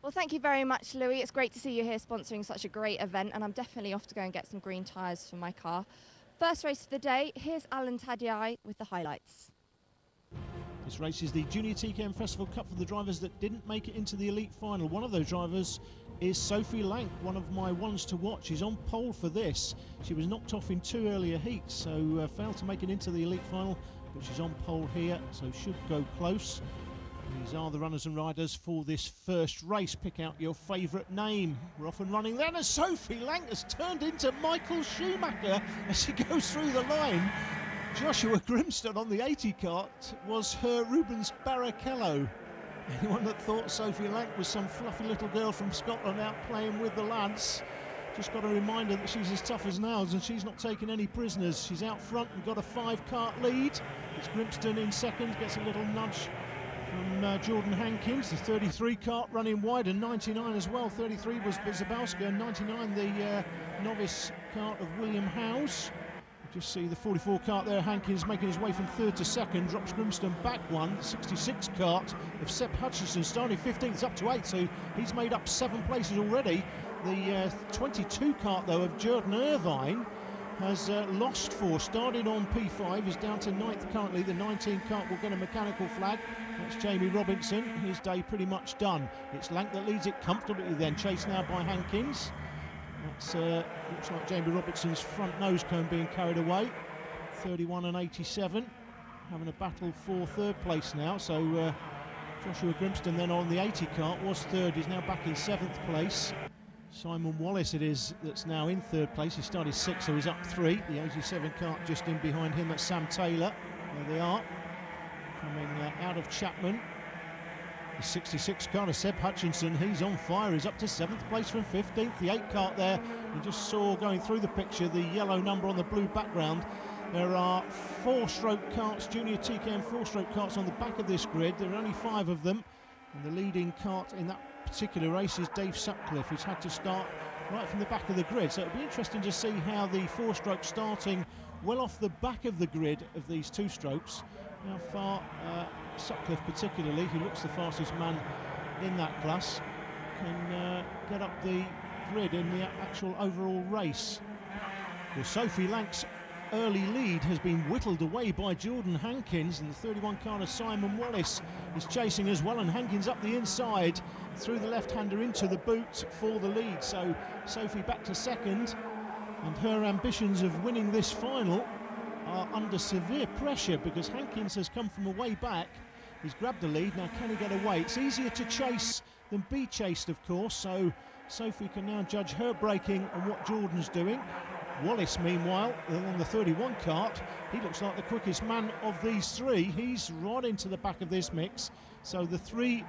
Well, thank you very much, Louis. It's great to see you here sponsoring such a great event, and I'm definitely off to go and get some green tyres for my car. First race of the day, here's Alan Tadiai with the highlights. This race is the Jnr TKM Festival Cup for the drivers that didn't make it into the elite final. One of those drivers is Sophie Lank, one of my ones to watch. She's on pole for this. She was knocked off in 2 earlier heats, so failed to make it into the elite final, but she's on pole here, so should go close. These are the runners and riders for this first race. Pick out your favourite name. We're off and running then, as Sophie Lank has turned into Michael Schumacher as she goes through the line. Joshua Grimston on the 80 kart was her Rubens Barrichello. Anyone that thought Sophie Lank was some fluffy little girl from Scotland out playing with the lads, just got a reminder that she's as tough as nails and she's not taking any prisoners. She's out front and got a 5-kart lead. It's Grimston in second, gets a little nudge from Jordan Hankins. The 33 kart running wide, and 99 as well. 33 was Zabowska, and 99 the novice kart of William Howes. You just see the 44 kart there, Hankins making his way from third to second, drops Grimston back one. The 66 kart of Seb Hutchinson starting 15th up to 8, so he's made up 7 places already. The 22 kart though of Jordan Irvine has lost 4, started on P5, is down to 9th currently. The 19 kart will get a mechanical flag. That's Jamie Robinson, his day pretty much done. It's Lank that leads it comfortably then, chased now by Hankins. That's looks like Jamie Robinson's front nose cone being carried away. 31 and 87, having a battle for third place now. So Joshua Grimston then on the 80 kart was third, he's now back in 7th place. Simon Wallace it is that's now in third place. He started 6th, so he's up 3. The 87 kart just in behind him, that's Sam Taylor. There they are, coming out of Chapman. The 66 kart of Seb Hutchinson, he's on fire. He's up to 7th place from 15th. The 8 kart there, you just saw going through the picture the yellow number on the blue background. There are 4-stroke karts, Jnr TKM 4-stroke karts on the back of this grid. There are only 5 of them, and the leading kart in that particular race is Dave Sutcliffe, who's had to start right from the back of the grid. So it'll be interesting to see how the 4-stroke starting well off the back of the grid of these 2 strokes, how far Sutcliffe particularly, who looks the fastest man in that class, can get up the grid in the actual overall race. Well, Sophie Lank's early lead has been whittled away by Jordan Hankins, and the 31 kart of Simon Wallace is chasing as well, and Hankins up the inside through the left-hander into the boot for the lead. So Sophie back to second, and her ambitions of winning this final are under severe pressure because Hankins has come from a way back. He's grabbed the lead, now can he get away? It's easier to chase than be chased, of course, so Sophie can now judge her braking and what Jordan's doing. Wallace, meanwhile, on the 31 kart, he looks like the quickest man of these 3. He's right into the back of this mix. So the 3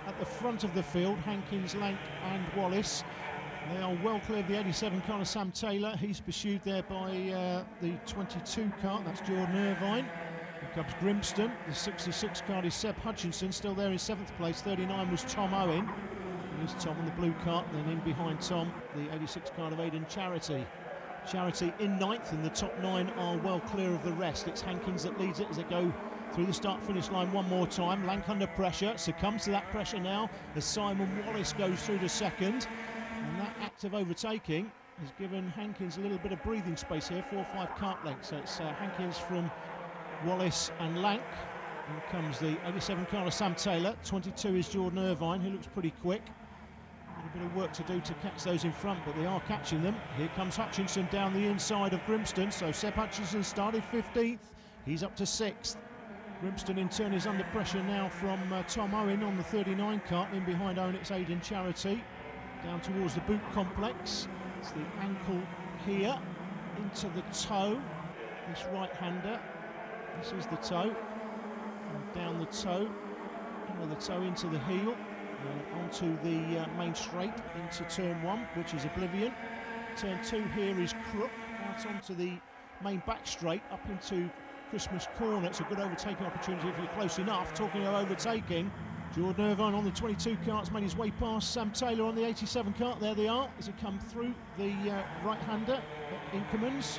at the front of the field, Hankins, Lank and Wallace, they are well clear of the 87 kart of Sam Taylor. He's pursued there by the 22 kart, that's Jordan Irvine. Here comes Grimston. The 66 kart is Seb Hutchinson, still there in 7th place. 39 was Tom Owen. Here's Tom on the blue kart, then in behind Tom, the 86 kart of Aidan Charity. Charity in 9th, and the top 9 are well clear of the rest. It's Hankins that leads it as they go through the start-finish line one more time. Lank under pressure, succumbs to that pressure now as Simon Wallace goes through to second. And that act of overtaking has given Hankins a little bit of breathing space here, 4 or 5 kart lengths. So it's Hankins from Wallace and Lank. In comes the 87 kart of Sam Taylor. 22 is Jordan Irvine, who looks pretty quick. A little bit of work to do to catch those in front, but they are catching them. Here comes Hutchinson down the inside of Grimston. So Seb Hutchinson started 15th. He's up to 6th. Grimston in turn is under pressure now from Tom Owen on the 39 kart. In behind Owen it's Aidan Charity. Down towards the boot complex. It's the ankle here into the toe. This right-hander. This is the toe. And down the toe. Under the toe into the heel. Onto the main straight into turn 1, which is Oblivion. Turn 2 here is Crook. Out onto the main back straight up into Christmas Corner. It's a good overtaking opportunity if you're close enough. Talking of overtaking, Jordan Irvine on the 22 kart's made his way past Sam Taylor on the 87 kart. There they are as they come through the right-hander at Inkermans.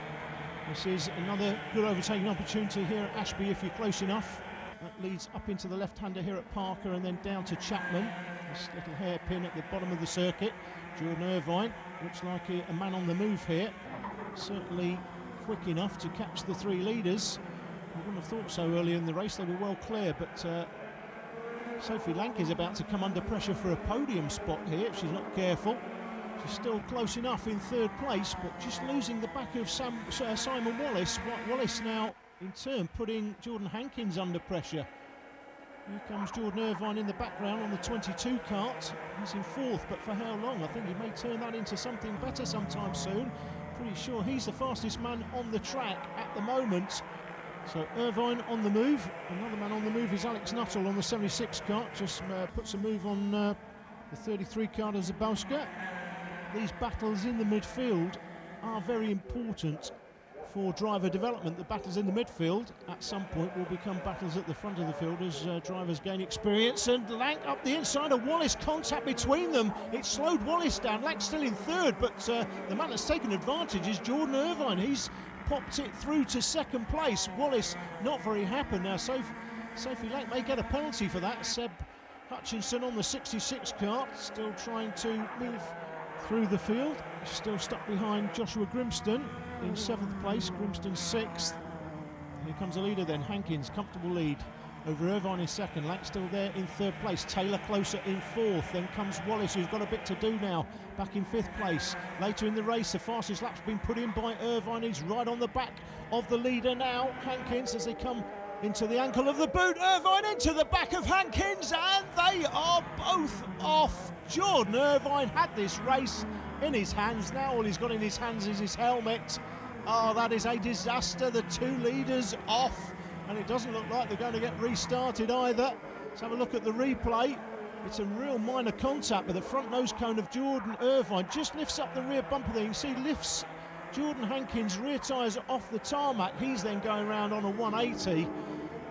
This is another good overtaking opportunity here at Ashby if you're close enough. That leads up into the left-hander here at Parker and then down to Chapman. This little hairpin at the bottom of the circuit. Jordan Irvine looks like a man on the move here. Certainly quick enough to catch the three leaders. I wouldn't have thought so early in the race. They were well clear, but Sophie Lank is about to come under pressure for a podium spot here if she's not careful. She's still close enough in third place, but just losing the back of Simon Wallace. Wallace now, in turn, putting Jordan Hankins under pressure. Here comes Jordan Irvine in the background on the 22 cart. He's in fourth, but for how long? I think he may turn that into something better sometime soon. Pretty sure he's the fastest man on the track at the moment. So Irvine on the move. Another man on the move is Alex Nuttall on the 76 cart. Just puts a move on the 33 cart of Zabowska. These battles in the midfield are very important for driver development. The battles in the midfield at some point will become battles at the front of the field as drivers gain experience. And Lank up the inside of Wallace, contact between them. It slowed Wallace down. Lank's still in third, but the man that's taken advantage is Jordan Irvine. He's popped it through to second place. Wallace not very happy now. Sophie Lank may get a penalty for that. Seb Hutchinson on the 66 cart still trying to move through the field. Still stuck behind Joshua Grimston in 7th place, Grimston 6th. Here comes the leader then, Hankins, comfortable lead over Irvine in 2nd. Lank still there in 3rd place, Taylor closer in 4th. Then comes Wallace, who's got a bit to do now, back in 5th place. Later in the race, the fastest lap's been put in by Irvine. He's right on the back of the leader now, Hankins, as they come into the ankle of the boot. Irvine into the back of Hankins, and they are both off. Jordan Irvine had this race in his hands. Now all he's got in his hands is his helmet. Oh, that is a disaster. The two leaders off, and it doesn't look like they're going to get restarted either. Let's have a look at the replay. It's a real minor contact, but the front nose cone of Jordan Irvine just lifts up the rear bumper there. You can see lifts Jordan Hankins' rear tyres off the tarmac. He's then going around on a 180,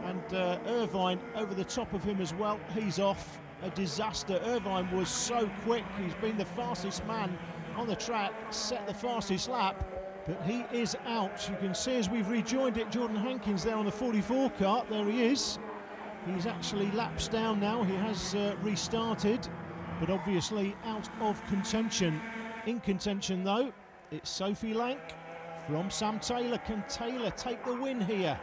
and Irvine over the top of him as well. He's off. A disaster. Irvine was so quick. He's been the fastest man on the track, set the fastest lap, but he is out. You can see as we've rejoined it, Jordan Hankins there on the 44 cart. There he is. He's actually laps down now. He has restarted, but obviously out of contention. In contention though, it's Sophie Lank from Sam Taylor. Can Taylor take the win here?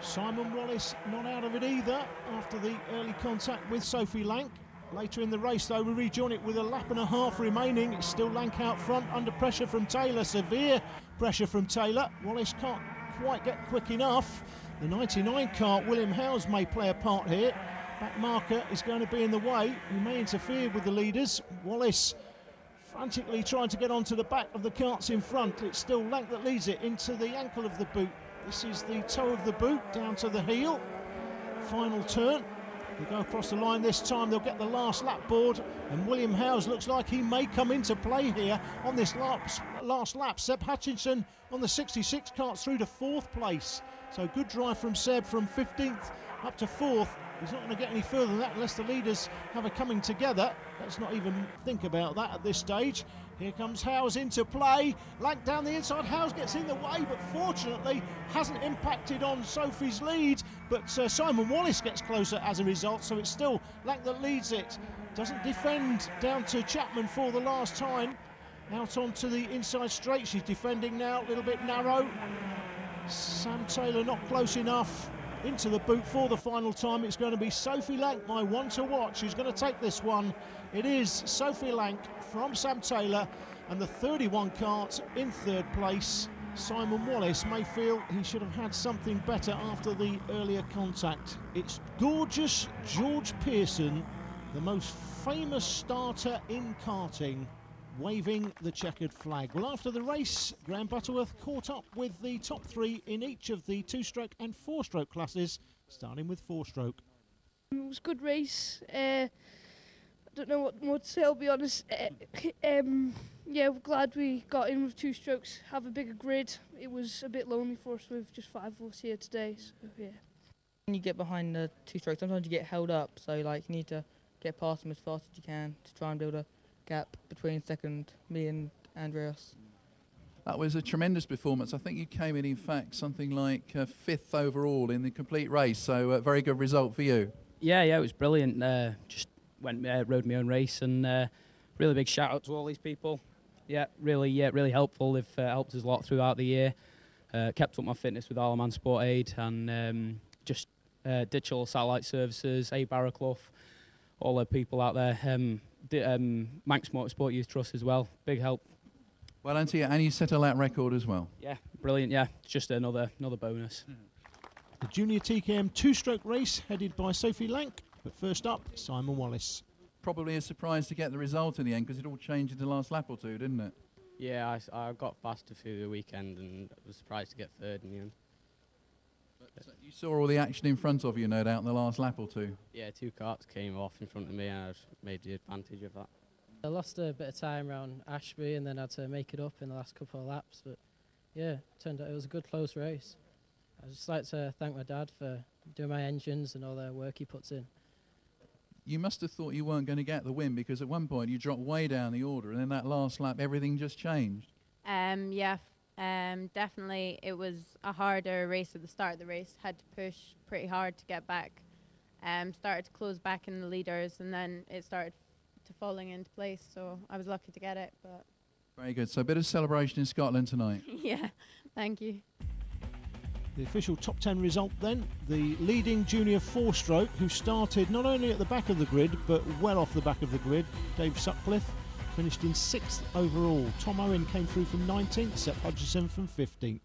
Simon Wallace not out of it either after the early contact with Sophie Lank. Later in the race though, we rejoin it with a lap and a half remaining. It's still Lank out front, under pressure from Taylor, severe pressure from Taylor. Wallace can't quite get quick enough. The 99 cart, William Howes, may play a part here. Back marker is going to be in the way. He may interfere with the leaders. Wallace frantically trying to get onto the back of the carts in front. It's still Lank that leads it into the ankle of the boot. This is the toe of the boot down to the heel. Final turn. They go across the line this time. They'll get the last lap board, and William Howes looks like he may come into play here on this last lap. Seb Hutchinson on the 66 carts through to 4th place. So good drive from Seb from 15th up to 4th. He's not going to get any further than that unless the leaders have a coming together. Let's not even think about that at this stage. Here comes Howes into play. Lank down the inside. Howes gets in the way, but fortunately hasn't impacted on Sophie's lead. But Simon Wallace gets closer as a result, so it's still Lank that leads it. Doesn't defend down to Chapman for the last time. Out onto the inside straight. She's defending now, a little bit narrow. Sam Taylor not close enough. Into the boot for the final time. It's going to be Sophie Lank, my one to watch, who's going to take this one. It is Sophie Lank from Sam Taylor, and the 31 cart in 3rd place. Simon Wallace may feel he should have had something better after the earlier contact. It's gorgeous George Pearson, the most famous starter in karting, waving the checkered flag. Well, after the race, Graham Butterworth caught up with the top 3 in each of the 2-stroke and 4-stroke classes, starting with 4-stroke. It was a good race. I don't know what more to say, I'll be honest. Yeah, we're glad we got in with 2 strokes, have a bigger grid. It was a bit lonely for us with just 5 of us here today, so yeah. When you get behind the 2 strokes, sometimes you get held up, so like you need to get past them as fast as you can to try and build a gap between me and Andreas. That was a tremendous performance. I think you came in fact, something like 5th overall in the complete race, so a very good result for you. Yeah, it was brilliant. Just rode my own race, and really big shout out to all these people. Yeah, really helpful. They've helped us a lot throughout the year. Kept up my fitness with Isle of Man Sport Aid, and just Digital Satellite Services, Barraclough, all the people out there. Manx Motorsport Youth Trust as well. Big help. Well done to you, and you set a lap record as well. Yeah, brilliant. Yeah, just another bonus. The Junior TKM two-stroke race headed by Sophie Lank, but first up, Simon Wallace. Probably a surprise to get the result in the end, because it all changed in the last lap or two, didn't it? Yeah, I got faster through the weekend and was surprised to get third in the end. But you saw all the action in front of you, no doubt, in the last lap or two. Yeah, 2 carts came off in front of me and I made the advantage of that. I lost a bit of time around Ashby and then had to make it up in the last couple of laps, but yeah, turned out it was a good close race. I'd just like to thank my dad for doing my engines and all the work he puts in. You must have thought you weren't going to get the win, because at one point you dropped way down the order, and then that last lap everything just changed. Yeah, definitely it was a harder race at the start of the race. Had to push pretty hard to get back. Started to close back in the leaders, and then it started to falling into place, so I was lucky to get it. But Very good. So a bit of celebration in Scotland tonight. yeah, thank you. The official top 10 result then, the leading junior four-stroke, who started not only at the back of the grid but well off the back of the grid, Dave Sutcliffe, finished in 6th overall. Tom Owen came through from 19th, Seth Hutchison from 15th.